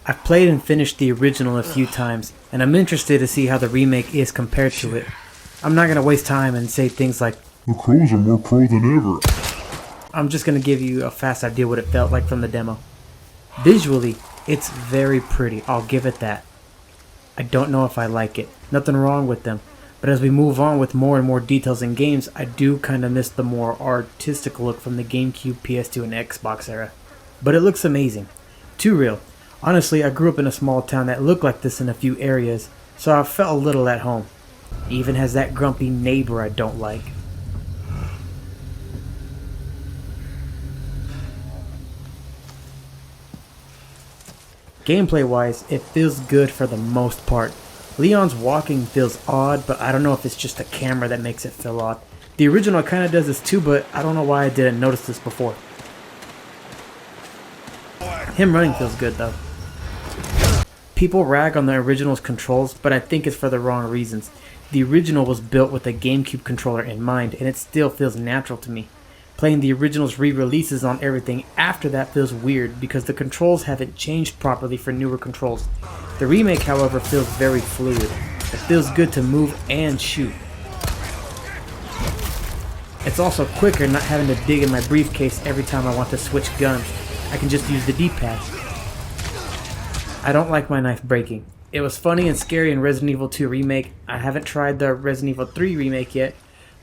I've played and finished the original a few times, and I'm interested to see how the remake is compared to it. I'm not going to waste time and say things like, "The crows are more pro than ever." I'm just going to give you a fast idea what it felt like from the demo. Visually, it's very pretty, I'll give it that. I don't know if I like it. Nothing wrong with them. But as we move on with more and more details in games, I do kind of miss the more artistic look from the GameCube, PS2, and Xbox era. But it looks amazing. Too real. Honestly, I grew up in a small town that looked like this in a few areas, so I felt a little at home. It even has that grumpy neighbor I don't like. Gameplay wise, it feels good for the most part. Leon's walking feels odd, but I don't know if it's just the camera that makes it feel odd. The original kind of does this too, but I don't know why I didn't notice this before. Him running feels good though. People rag on the original's controls, but I think it's for the wrong reasons. The original was built with a GameCube controller in mind, and it still feels natural to me. Playing the original's re-releases on everything after that feels weird because the controls haven't changed properly for newer controls. The remake, however, feels very fluid. It feels good to move and shoot. It's also quicker not having to dig in my briefcase every time I want to switch guns. I can just use the D-pad. I don't like my knife breaking. It was funny and scary in Resident Evil 2 Remake. I haven't tried the Resident Evil 3 Remake yet,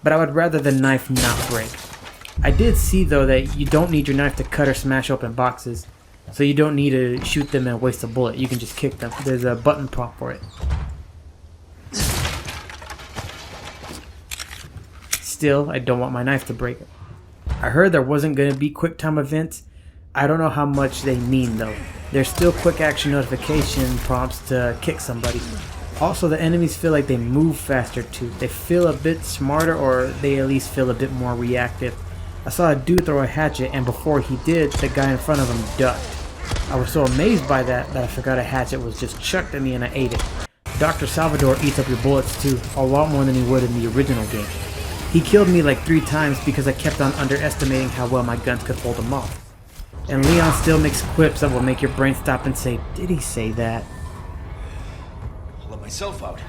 but I would rather the knife not break. I did see though that you don't need your knife to cut or smash open boxes, so you don't need to shoot them and waste a bullet. You can just kick them. There's a button prompt for it. Still, I don't want my knife to break. I heard there wasn't going to be quick time events. I don't know how much they mean though. There's still quick action notification prompts to kick somebody. Also, the enemies feel like they move faster too. They feel a bit smarter, or they at least feel a bit more reactive. I saw a dude throw a hatchet, and before he did, the guy in front of him ducked. I was so amazed by that I forgot a hatchet was just chucked at me and I ate it. Dr. Salvador eats up your bullets too, a lot more than he would in the original game. He killed me like 3 times because I kept on underestimating how well my guns could hold him off. And Leon still makes quips that will make your brain stop and say, did he say that? I'll let myself out.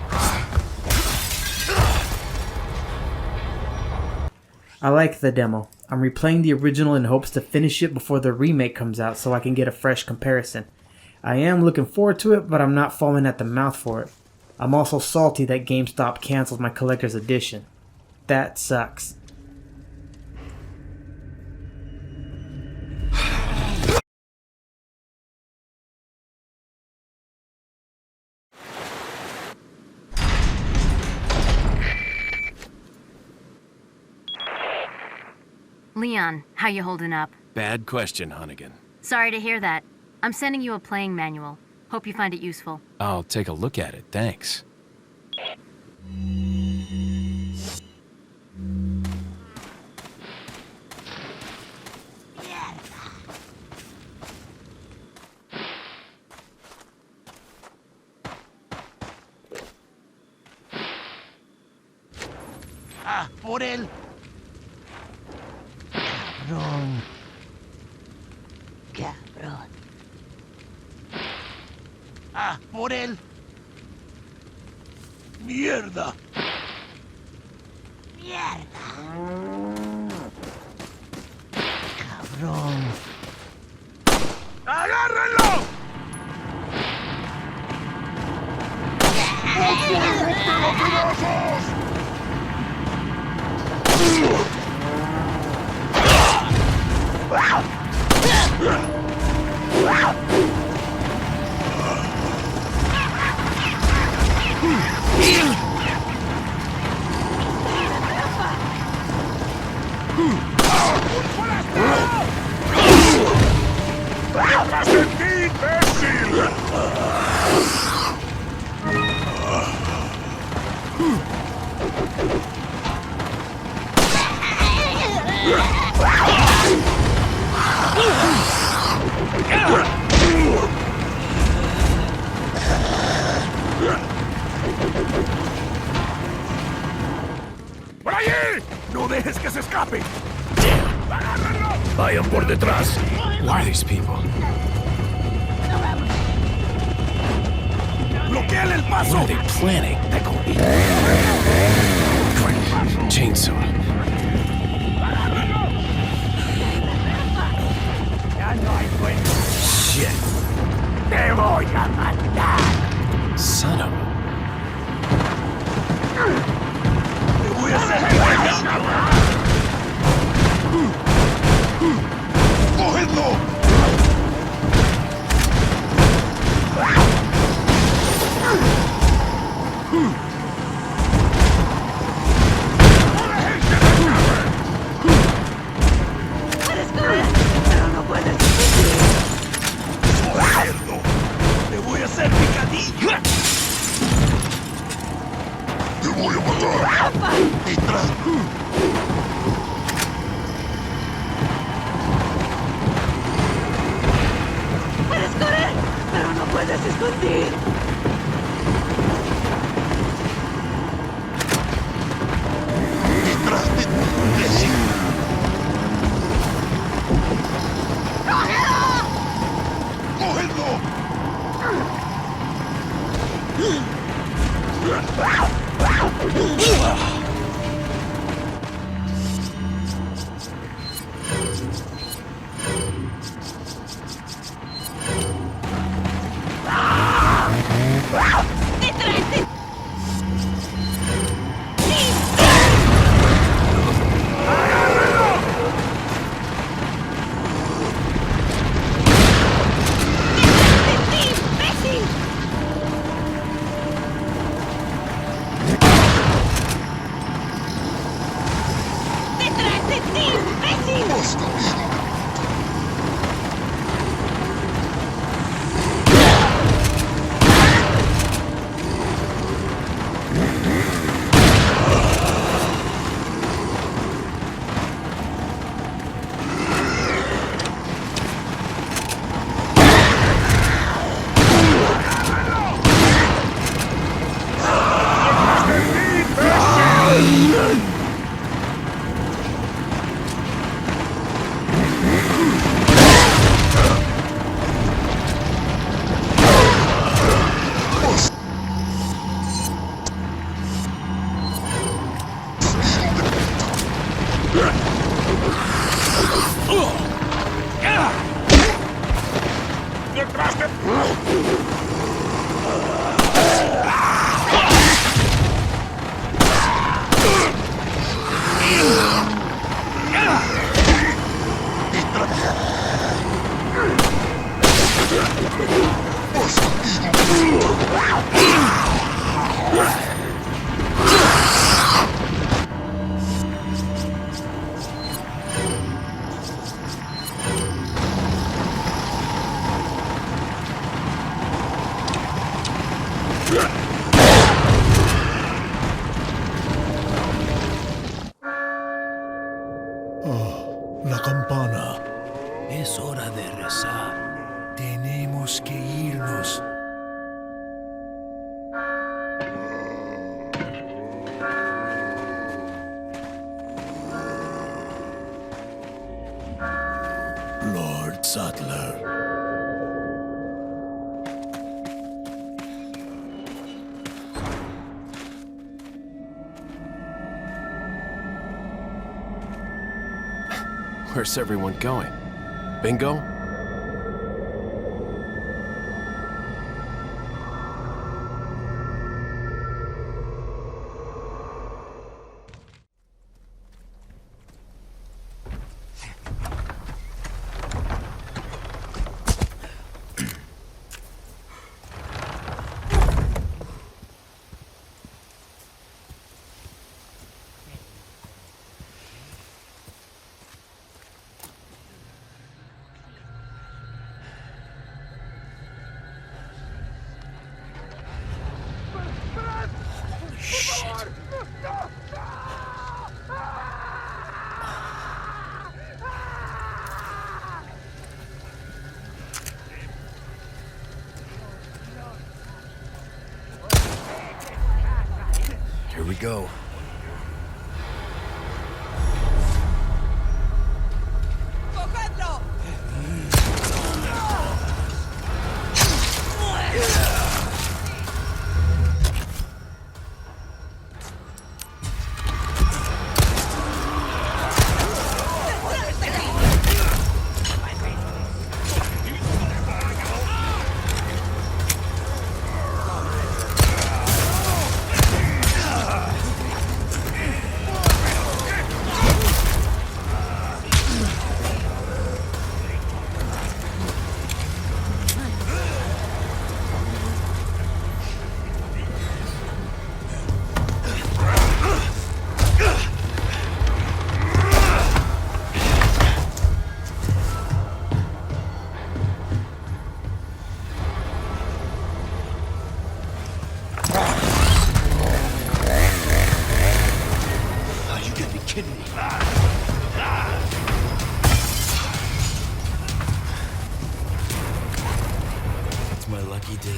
I like the demo. I'm replaying the original in hopes to finish it before the remake comes out so I can get a fresh comparison. I am looking forward to it, but I'm not foaming at the mouth for it. I'm also salty that GameStop canceled my collector's edition. That sucks. Leon, how you holding up? Bad question, Hunnigan. Sorry to hear that. I'm sending you a playing manual. Hope you find it useful. I'll take a look at it, thanks. Ah, por él. Cabrón. Cabrón. Ah, por él. Mierda. Mierda. Cabrón. ¡Agárrenlo! ¡Por allí! ¡No dejes que se escape! ¡Agárrenlo! Vayan por detrás. Who are these people? el paso! What are they planning? Crap. Chainsaw. Shit. ¡Te voy a matar! Son of a... ¡Te voy a hacer! ¡Cógedlo! ¡Puedes correr! ¡Pero no puedes! ¡Cerdo! ¡Te voy a hacer picadillo! ¡Te voy a matar! ¡Detrás! ¡Puedes correr! ¡Pero no puedes esconder! ¡Detrás de ti! ¡Cógedlo! ¡Detrás de ti! ¡Detrás de ti, imbécil! ¡Detrás de La campana. Es hora de rezar. Tenemos que irnos. Lord Sattler. Where's everyone going? Bingo? Here we go. day.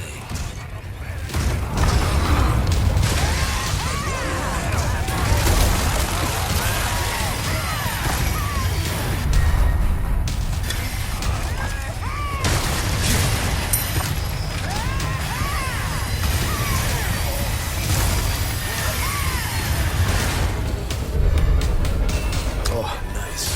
Oh, nice.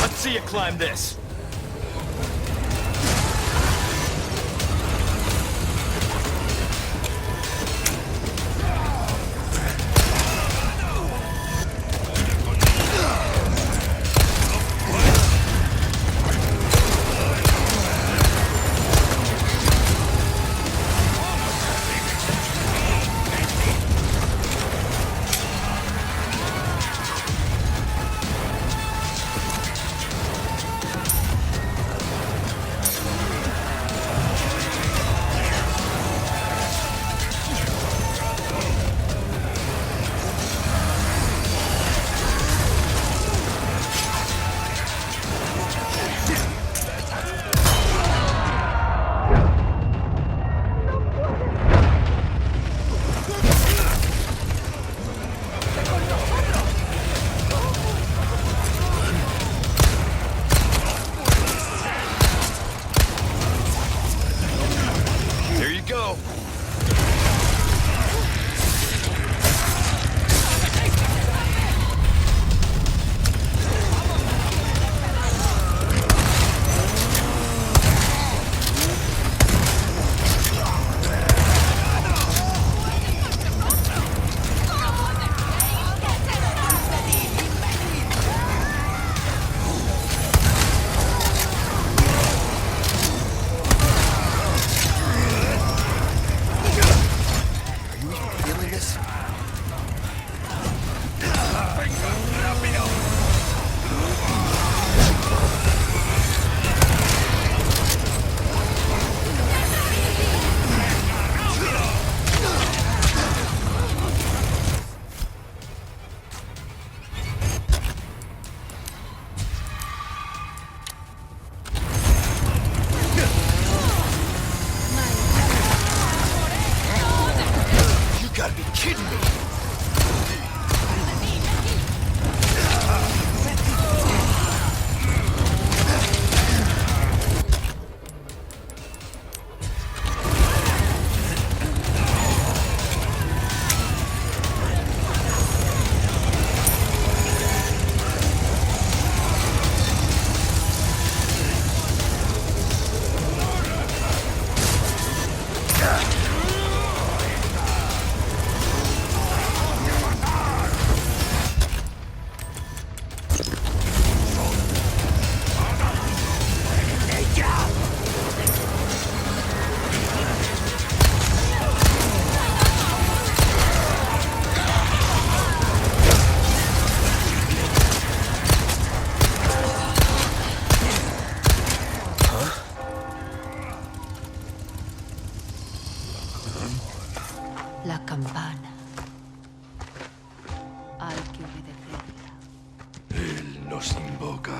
Let's see you climb this. Here you go. Feeling this? You gotta be kidding me! La campana. Hay que obedecerla. Él nos invoca.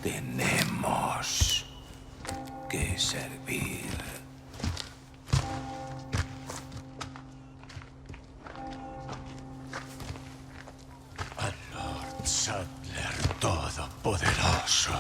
Tenemos que servir. Al Lord Saddler Todopoderoso.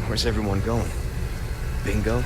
Where's everyone going? Bingo?